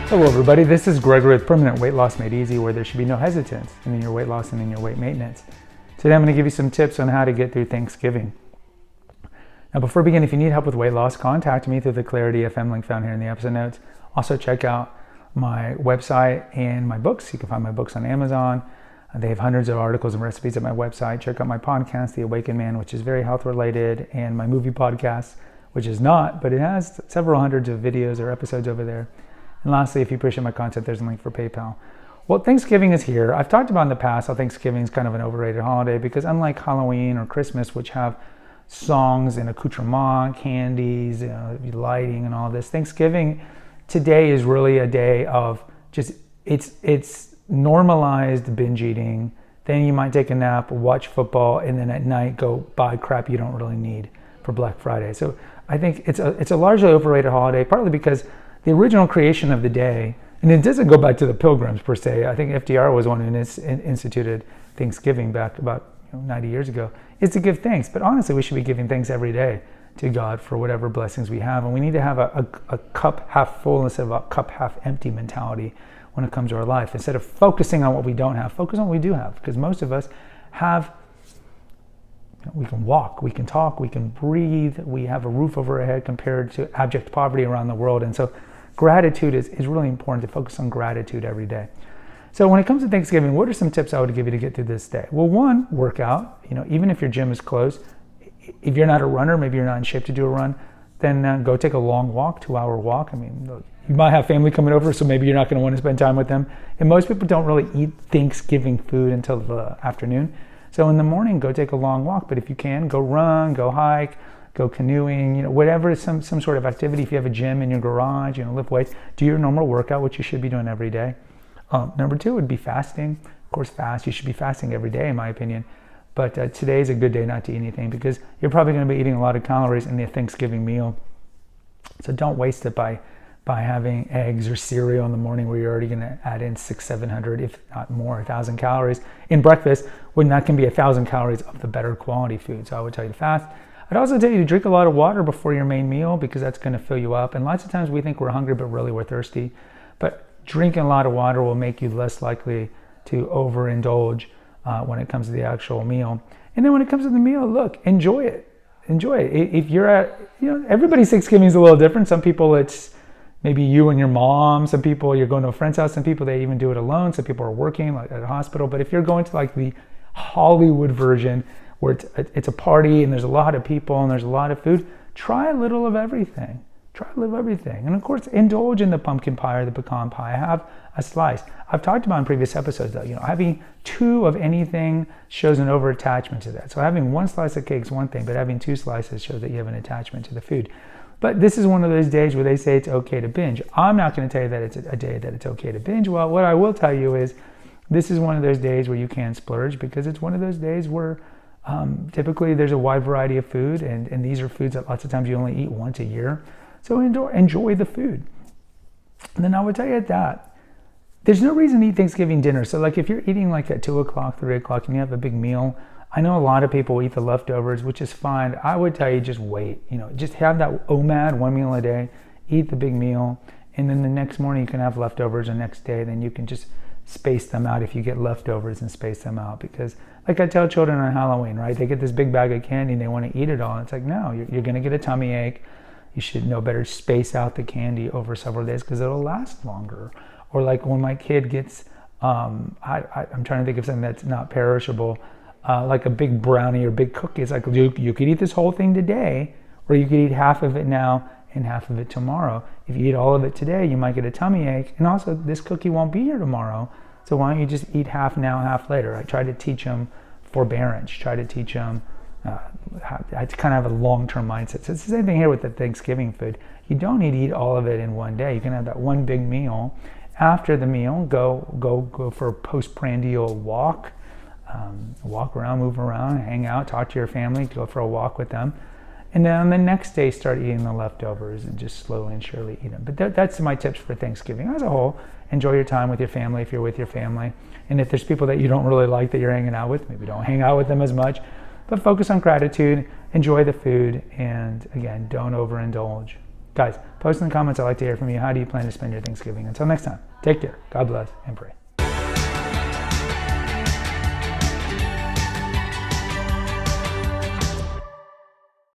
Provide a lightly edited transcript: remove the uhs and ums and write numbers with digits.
Hello everybody, this is Gregory with Permanent Weight Loss Made Easy, where there should be no hesitance in your weight loss and in your weight maintenance. Today I'm going to give you some tips on how to get through Thanksgiving. Now before we begin, if you need help with weight loss, contact me through the Clarity FM link found here in the episode notes. Also check out my website and my books. You can find my books on Amazon. They have hundreds of articles and recipes at my website. Check out my podcast, The Awakened Man, which is very health related, and my movie podcast, which is not, but it has several hundreds of videos or episodes over there. And lastly, if you appreciate my content, there's a link for PayPal. Well, Thanksgiving is here. I've talked about in the past how Thanksgiving is kind of an overrated holiday because unlike Halloween or Christmas, which have songs and accoutrement, candies, lighting and all this, Thanksgiving today is really a day of just, it's normalized binge eating. Then you might take a nap, watch football, and then at night go buy crap you don't really need for Black Friday. So I think it's a largely overrated holiday, partly because the original creation of the day, and it doesn't go back to the Pilgrims per se. I think FDR was one who instituted Thanksgiving back about 90 years ago, is to give thanks. But honestly, we should be giving thanks every day to God for whatever blessings we have. And we need to have a cup half full instead of a cup half empty mentality when it comes to our life. Instead of focusing on what we don't have, focus on what we do have. Because most of us have, we can walk, we can talk, we can breathe, we have a roof over our head compared to abject poverty around the world. And so gratitude is really important, to focus on gratitude every day. So when it comes to Thanksgiving, what are some tips I would give you to get through this day? Well, one, work out. Even if your gym is closed, if you're not a runner, maybe you're not in shape to do a run, then go take a long walk, 2-hour walk. I mean, look, you might have family coming over, so maybe you're not going to want to spend time with them. And most people don't really eat Thanksgiving food until the afternoon. So in the morning, go take a long walk. But if you can, go run, go hike, go canoeing, whatever, some sort of activity. If you have a gym in your garage, lift weights, do your normal workout, which you should be doing every day. Number 2 would be fasting. Of course, fast. You should be fasting every day, in my opinion. But today is a good day not to eat anything because you're probably going to be eating a lot of calories in the Thanksgiving meal. So don't waste it by having eggs or cereal in the morning where you're already going to add in 600-700, if not more, 1,000 calories in breakfast, when that can be 1,000 calories of the better quality food. So I would tell you to fast. I'd also tell you to drink a lot of water before your main meal because that's going to fill you up. And lots of times we think we're hungry, but really we're thirsty. But drinking a lot of water will make you less likely to overindulge when it comes to the actual meal. And then when it comes to the meal, look, enjoy it. Enjoy it. If you're at, everybody's Thanksgiving is a little different. Some people it's maybe you and your mom. Some people you're going to a friend's house. Some people they even do it alone. Some people are working like at a hospital. But if you're going to like the Hollywood version, where it's a party and there's a lot of people and there's a lot of food, try a little of everything. Try a little of everything. And of course, indulge in the pumpkin pie or the pecan pie. Have a slice. I've talked about in previous episodes though, having 2 of anything shows an over-attachment to that. So having 1 slice of cake is one thing, but having 2 slices shows that you have an attachment to the food. But this is one of those days where they say it's okay to binge. I'm not going to tell you that it's a day that it's okay to binge. Well, what I will tell you is this is one of those days where you can splurge because it's one of those days where typically there's a wide variety of food and these are foods that lots of times you only eat once a year. So enjoy the food. And then I would tell you that there's no reason to eat Thanksgiving dinner. So like if you're eating like at 2 o'clock, 3 o'clock and you have a big meal, I know a lot of people eat the leftovers, which is fine. I would tell you just wait, just have that OMAD, 1 meal a day, eat the big meal. And then the next morning you can have leftovers, or next day, then you can just space them out if you get leftovers and space them out. Because like I tell children on Halloween, right? They get this big bag of candy and they want to eat it all. And it's like, no, you're going to get a tummy ache. You should know better, space out the candy over several days because it'll last longer. Or like when my kid gets, I'm trying to think of something that's not perishable, like a big brownie or big cookie. It's like you could eat this whole thing today, or you could eat half of it now and half of it tomorrow. If you eat all of it today, you might get a tummy ache. And also this cookie won't be here tomorrow. So why don't you just eat half now, half later? I try to teach them forbearance, try to teach them I kind of have a long-term mindset. So it's the same thing here with the Thanksgiving food. You don't need to eat all of it in one day. You can have that one big meal. After the meal, go for a postprandial walk. Walk around, move around, hang out, talk to your family, go for a walk with them. And then on the next day, start eating the leftovers and just slowly and surely eat them. But that's my tips for Thanksgiving. As a whole, enjoy your time with your family if you're with your family. And if there's people that you don't really like that you're hanging out with, maybe don't hang out with them as much. But focus on gratitude, enjoy the food, and again, don't overindulge. Guys, post in the comments. I'd like to hear from you. How do you plan to spend your Thanksgiving? Until next time, take care. God bless and pray.